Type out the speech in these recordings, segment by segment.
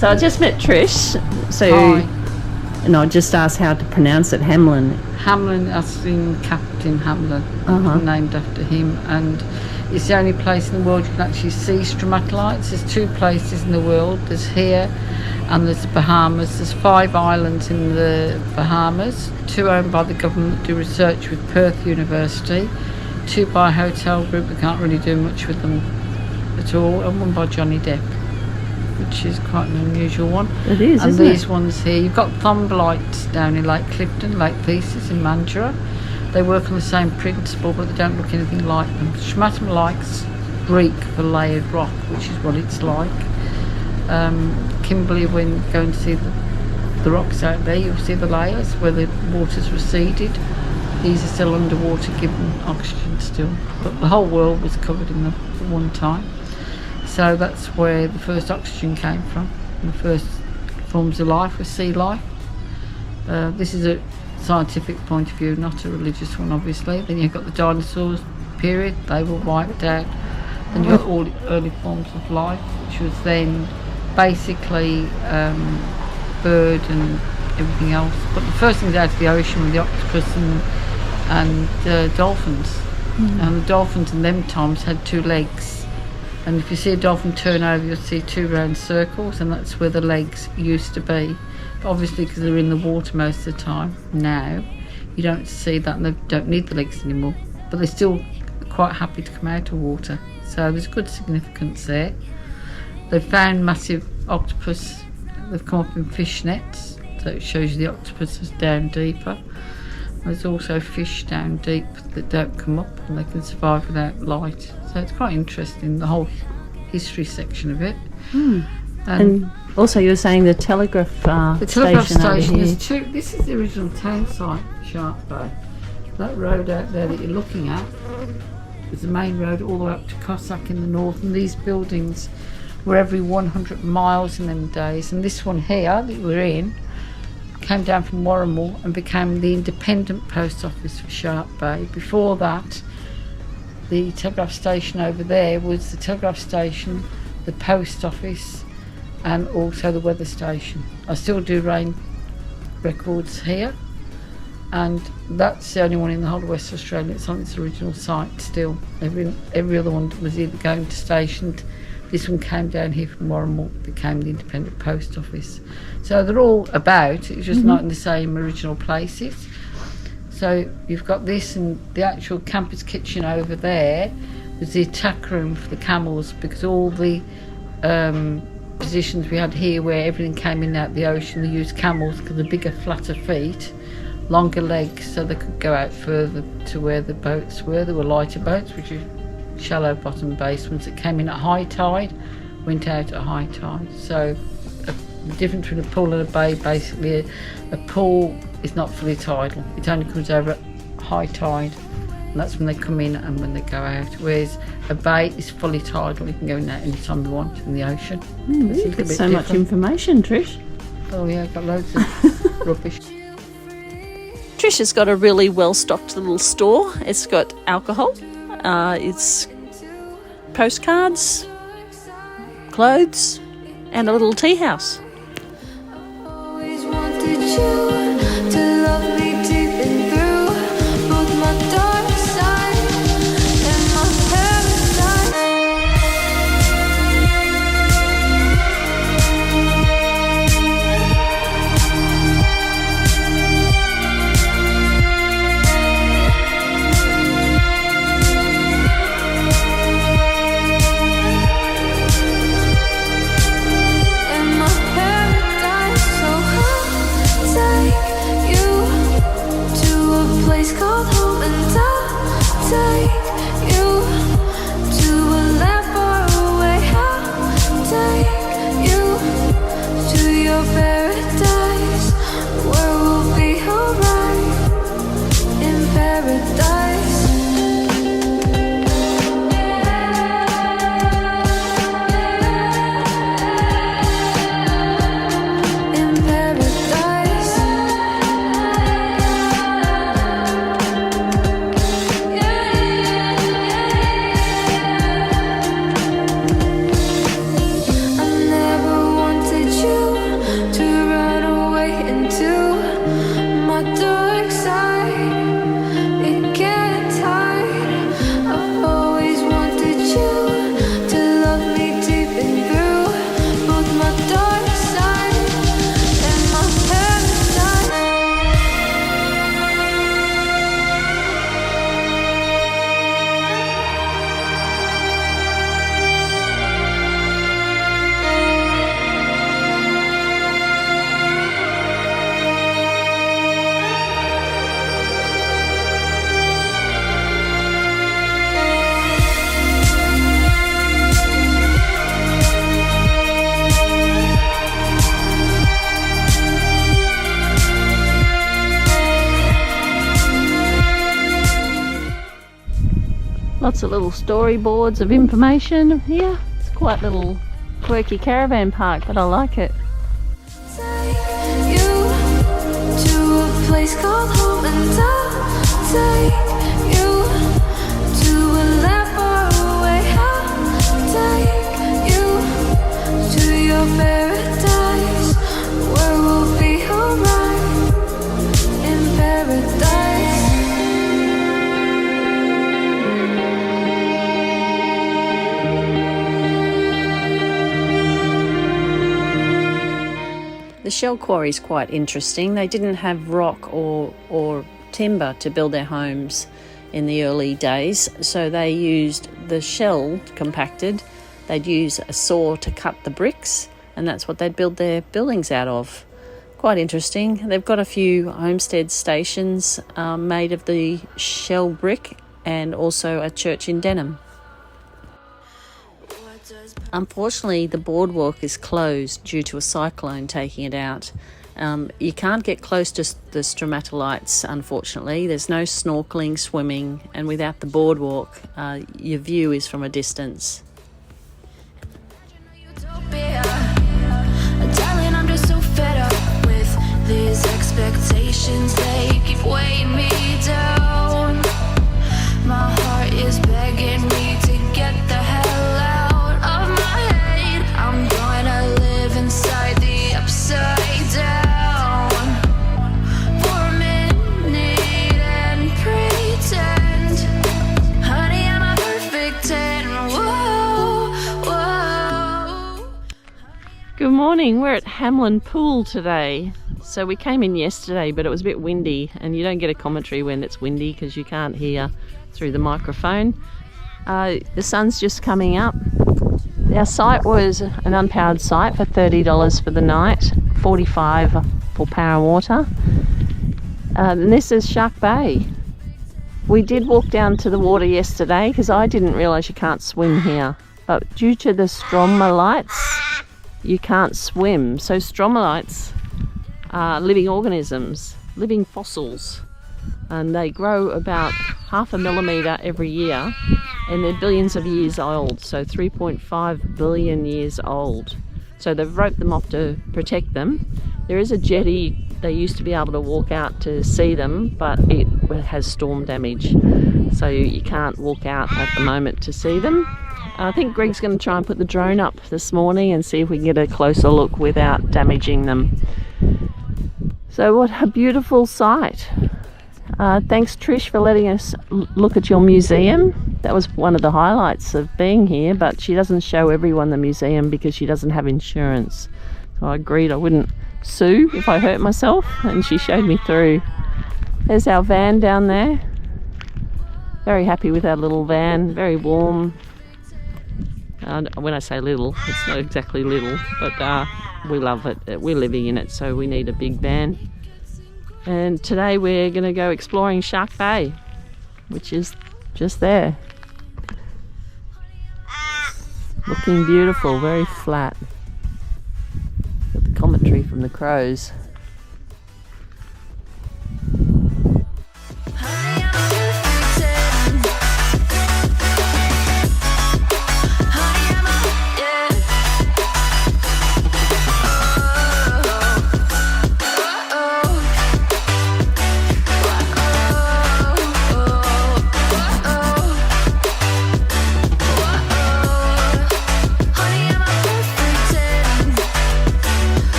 So I just met Trish. So, Hi. and I just asked how to pronounce it. Hamelin. Hamelin, as in Captain Hamelin, named after him, and it's the only place in the world you can actually see stromatolites. There's 2 places in the world. There's here and there's the Bahamas. There's 5 islands in the Bahamas, 2 owned by the government that do research with Perth University, 2 by a hotel group that can't really do much with them at all, and 1 by Johnny Depp, which is quite an unusual one. It is, and isn't these it? ones here, you've got Stromatolites down in Lake Clifton, Lake Thesis in Mandurah. They work on the same principle, but they don't look anything like them. Stromatolites, Greek for layered rock, which is what it's like. Kimberley, when going to see the rocks out there, you'll see the layers where the water's receded. These are still underwater, given oxygen still, but the whole world was covered in them at one time. So that's where the first oxygen came from. And the first forms of life was sea life. This is a scientific point of view, not a religious one, obviously. Then you've got the dinosaurs period, they were wiped out. Then you've got all the early forms of life, which was then basically bird and everything else. But the first things out of the ocean were the octopus and dolphins. And the dolphins in them times had 2 legs. And if you see a dolphin turn over, you'll see 2 round circles, and that's where the legs used to be. But obviously, because they're in the water most of the time now, you don't see that, and they don't need the legs anymore. But they're still quite happy to come out of water. So there's good significance there. They've found massive octopus. They've come up in fish nets, so it shows you the octopus is down deeper. There's also fish down deep that don't come up, and they can survive without light. So it's quite interesting, the whole history section of it. And also you were saying the telegraph station is is 2. This is the original town site, Shark Bay. That road out there that you're looking at is the main road all the way up to Cossack in the north, and these buildings were every 100 miles in them days. And this one here that we're in came down from Warramore and became the independent post office for Shark Bay. Before that, the telegraph station over there was the telegraph station, the post office, and also the weather station. I still do rain records here, and that's the only one in the whole of West Australia. It's on its original site still. Every other one was either going to stationed. This one came down here from Warramore, became the independent post office. So they're all about, it's just not in the same original places. So you've got this, and the actual campus kitchen over there was the attack room for the camels, because all the positions we had here where everything came in out the ocean, they used camels because the bigger, flatter feet, longer legs, so they could go out further to where the boats were. There were lighter boats, which are shallow bottom based ones that came in at high tide, went out at high tide. So the difference between a pool and a bay, basically a pool is not fully tidal. It only comes over at high tide, and that's when they come in and when they go out. Whereas a bay is fully tidal. You can go in there anytime you want in the ocean. You've got so much information, Trish. Oh yeah, I've got loads of rubbish. Trish has got a really well-stocked little store. It's got alcohol, it's postcards, clothes, and a little tea house. Always wanted you to love me deep and through both my dark side and my paradise. And my paradise, so high. Lots of little storyboards of information here. It's quite a little quirky caravan park, but I like it. Take you to a place called home, and I'll take you to a land far away. I'll take you to your paradise, where we'll be alright in paradise. The shell quarry is quite interesting. They didn't have rock or timber to build their homes in the early days, so they used the shell compacted. They'd use a saw to cut the bricks, and that's what they'd build their buildings out of. Quite interesting. They've got a few homestead stations made of the shell brick, and also a church in Denham. Unfortunately, the boardwalk is closed due to a cyclone taking it out. You can't get close to the Stromatolites, unfortunately. There's no snorkeling, swimming, and without the boardwalk, your view is from a distance. Darling, I'm just so fed up with these expectations. They keep weighing me down. My heart is begging me to get the hell out of my head. I'm gonna live inside the upside down for a minute and pretend, honey, I'm a perfect 10. Whoa, whoa. Good morning. We're at Hamelin Pool today. So we came in yesterday, but it was a bit windy, and you don't get a commentary when it's windy because you can't hear through the microphone. The sun's just coming up. Our site was an unpowered site for $30 for the night, $45 for power and water. And this is Shark Bay. We did walk down to the water yesterday because I didn't realise you can't swim here. But due to the stromatolites, you can't swim. So stromatolites are living organisms, living fossils. And they grow about 0.5 millimetre every year, and they're billions of years old, so 3.5 billion years old. So they've roped them off to protect them. There is a jetty. They used to be able to walk out to see them, but it has storm damage, so you can't walk out at the moment to see them. I think Greg's going to try and put the drone up this morning and see if we can get a closer look without damaging them. So what a beautiful sight. Thanks, Trish, for letting us look at your museum. That was one of the highlights of being here, but she doesn't show everyone the museum because she doesn't have insurance. So I agreed I wouldn't sue if I hurt myself, and she showed me through. There's our van down there. Very happy with our little van, very warm. When I say little, it's not exactly little, but we love it. We're living in it, so we need a big van. And today we're going to go exploring Shark Bay, which is just there. Looking beautiful, very flat. Got the commentary from the crows. Honey, I'm a perfect 10.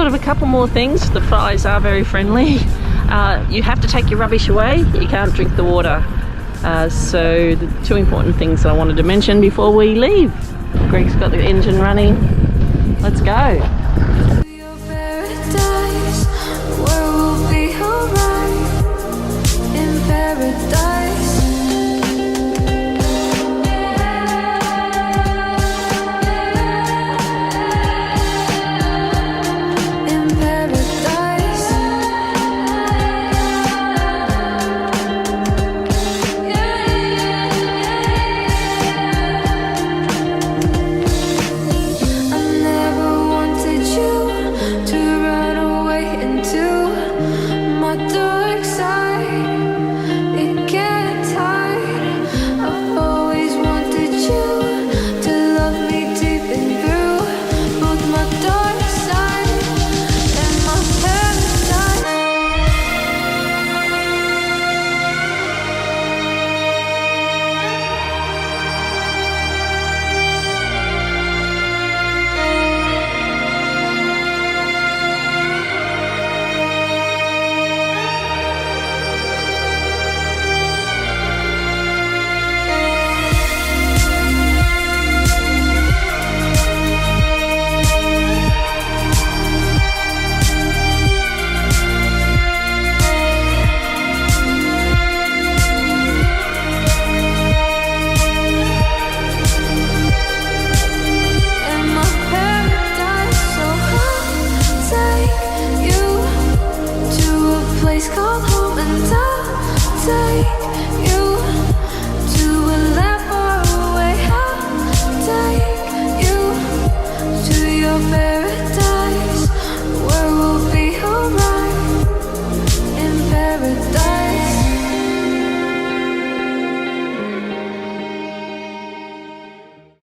thought of a couple more things. The flies are very friendly. You have to take your rubbish away. You can't drink the water. So the two important things that I wanted to mention before we leave. Greg's got the engine running. Let's go. Your paradise, where we'll be alright in paradise. In paradise. I never wanted you to run away into my dark side. It can't hide. I've always wanted you to love me deep and through both my dark side and my paradise. In my paradise, so I'll take you to a place called home, and I'll take